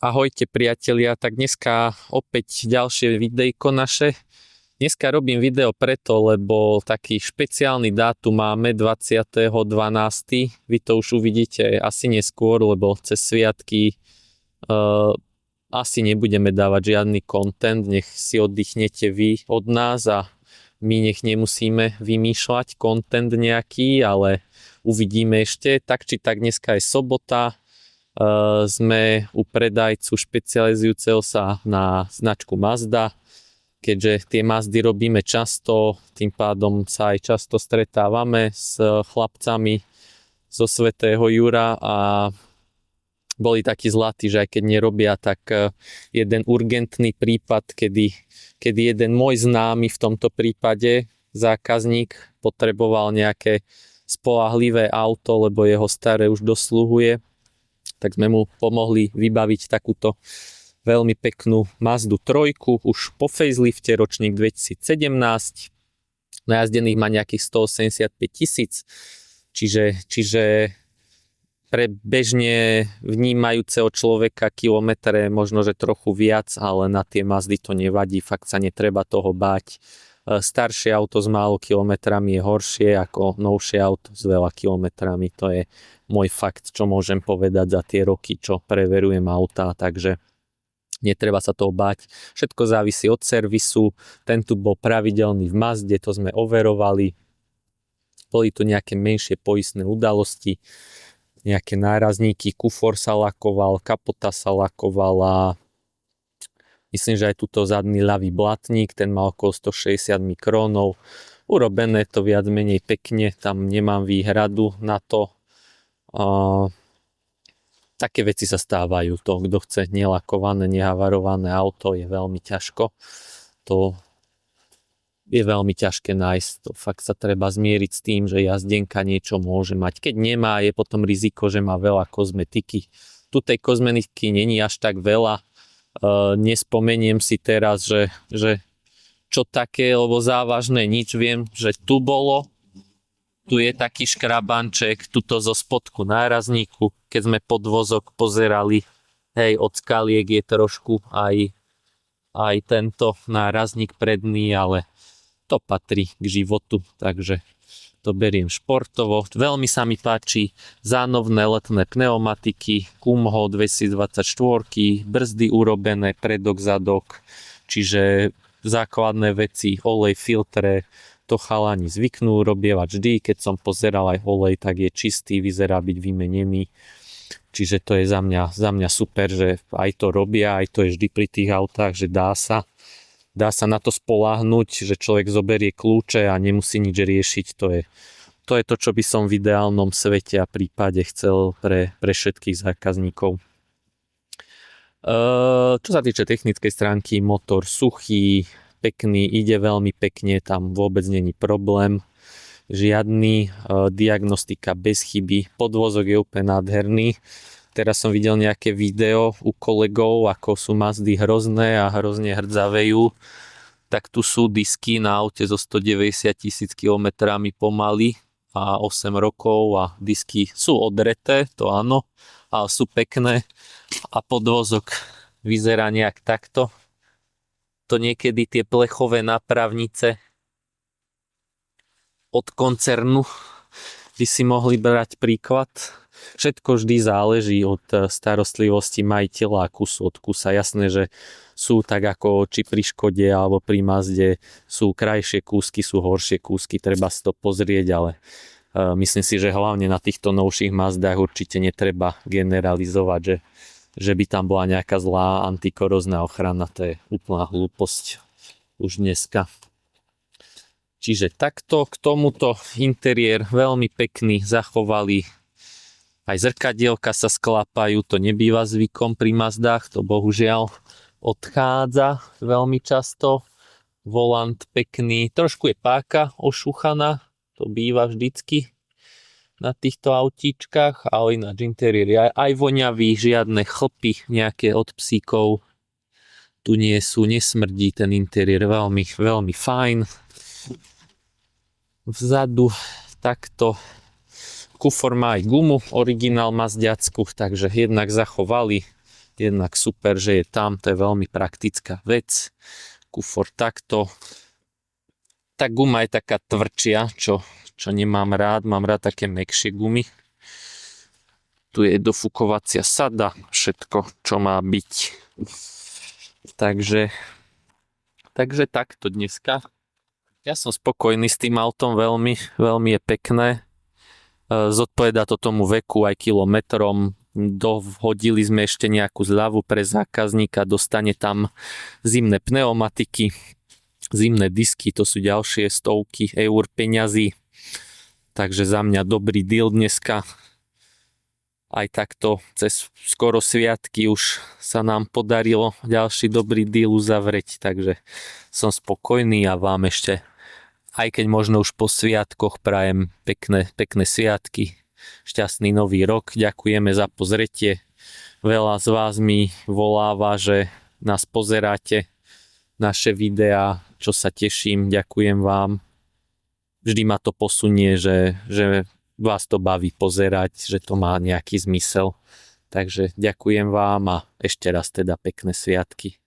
Ahojte priatelia, tak dneska opäť ďalšie videjko naše. Dneska robím video preto, lebo taký špeciálny dátum máme 20.12. Vy to už uvidíte asi neskôr, lebo cez sviatky asi nebudeme dávať žiadny content. Nech si oddychnete vy od nás a my nech nemusíme vymýšľať content nejaký, ale uvidíme ešte. Tak či tak dneska je sobota. Sme u predajcu špecializujúceho sa na značku Mazda. Keďže tie Mazdy robíme často, tým pádom sa aj často stretávame s chlapcami zo Svätého Jura a boli takí zlatí, že aj keď nerobia, tak jeden urgentný prípad, kedy jeden môj známy, v tomto prípade zákazník, potreboval nejaké spoľahlivé auto, lebo jeho staré už dosluhuje, tak sme mu pomohli vybaviť takúto veľmi peknú Mazdu 3, už po facelifte, ročník 2017. Najazdených má nejakých 185 000, čiže pre bežne vnímajúceho človeka kilometre možno, že trochu viac, ale na tie Mazdy to nevadí, fakt sa netreba toho báť. Staršie auto s málo kilometrami je horšie ako novšie auto s veľa kilometrami. To je môj fakt, čo môžem povedať za tie roky, čo preverujem autá, takže netreba sa toho báť. Všetko závisí od servisu. Ten tu bol pravidelný v Mazde, to sme overovali. Boli tu nejaké menšie poistné udalosti, nejaké nárazníky, kufor sa lakoval, kapota sa lakovala. Myslím, že aj túto zadný ľavý blatník, ten má okolo 160 mikrónov. Urobené to viac menej pekne, tam nemám výhradu na to. Také veci sa stávajú. To, kto chce nelakované, nehavarované auto, je veľmi ťažko. To je veľmi ťažké nájsť. To fakt sa treba zmieriť s tým, že jazdenka niečo môže mať. Keď nemá, je potom riziko, že má veľa kozmetiky. Tu tej kozmetiky není až tak veľa. Nespomeniem si teraz, že čo také, lebo závažné nič. Viem, že tu bolo, tu je taký škrabanček, tuto zo spodku nárazníku, keď sme podvozok pozerali, hej, od skaliek je trošku aj tento nárazník predný, ale to patrí k životu, takže to beriem športovo. Veľmi sa mi páči zánovné letné pneumatiky, Kumho 2024, brzdy urobené, predok, zadok, čiže základné veci, olej, filtre, to chalani zvyknú robievať vždy. Keď som pozeral aj olej, tak je čistý, vyzerá byť vymenený. Čiže to je za mňa super, že aj to robia, aj to je vždy pri tých autách, že dá sa na to spoľahnúť, že človek zoberie kľúče a nemusí nič riešiť. To je to, čo by som v ideálnom svete a prípade chcel pre všetkých zákazníkov. Čo sa týče technickej stránky, motor suchý, pekný, ide veľmi pekne, tam vôbec není problém. Žiadny, diagnostika bez chyby, podvozok je úplne nádherný. Teraz som videl nejaké video u kolegov, ako sú Mazdy hrozné a hrozne hrdzavejú. Tak tu sú disky na aute so 190 000 kilometrami pomaly a 8 rokov a disky sú odreté, to áno, ale sú pekné a podvozok vyzerá nejak takto. To niekedy tie plechové nápravnice od koncernu by si mohli brať príklad. Všetko vždy záleží od starostlivosti majiteľa a kusu od kusa. Jasné, že sú tak ako či pri Škode alebo pri Mazde, sú krajšie kúsky, sú horšie kúsky, treba si to pozrieť, ale myslím si, že hlavne na týchto novších Mazdách určite netreba generalizovať, že by tam bola nejaká zlá antikorózna ochrana. To je úplná hlúposť už dneska. Čiže takto k tomuto interiér veľmi pekný, zachovali. Aj zrkadielka sa sklápajú, to nebýva zvykom pri Mazdách, to bohužiaľ odchádza veľmi často. Volant pekný, trošku je páka ošúchaná, to býva vždycky na týchto autíčkach, ale ináč interiér je aj voňavý, žiadne chlpy nejaké od psíkov tu nie sú, nesmrdí ten interiér, veľmi, veľmi fajn. Vzadu takto kufor má aj gumu, originál mazďackú, takže jednak zachovali jednak super, že je tam, to je veľmi praktická vec. Kufor takto. Tá guma je taká tvrdšia, čo nemám rád, mám rád také mäkšie gumy. Tu je dofúkovacia sada, všetko, čo má byť. Takže takto dneska. Ja som spokojný s tým autom veľmi, veľmi je pekné. Zodpovedá to tomu veku aj kilometrom. Dohodili sme ešte nejakú zľavu pre zákazníka, dostane tam zimné pneumatiky, zimné disky, to sú ďalšie stovky eur peňazí. Takže za mňa dobrý deal dneska. Aj takto cez skoro sviatky už sa nám podarilo ďalší dobrý deal uzavrieť, takže som spokojný a vám ešte, aj keď možno už po sviatkoch, prajem pekné sviatky, šťastný nový rok, ďakujeme za pozretie. Veľa z vás mi voláva, že nás pozeráte, naše videá, čo sa teším, ďakujem vám. Vždy ma to posunie, že vás to baví pozerať, že to má nejaký zmysel. Takže ďakujem vám a ešte raz teda pekné sviatky.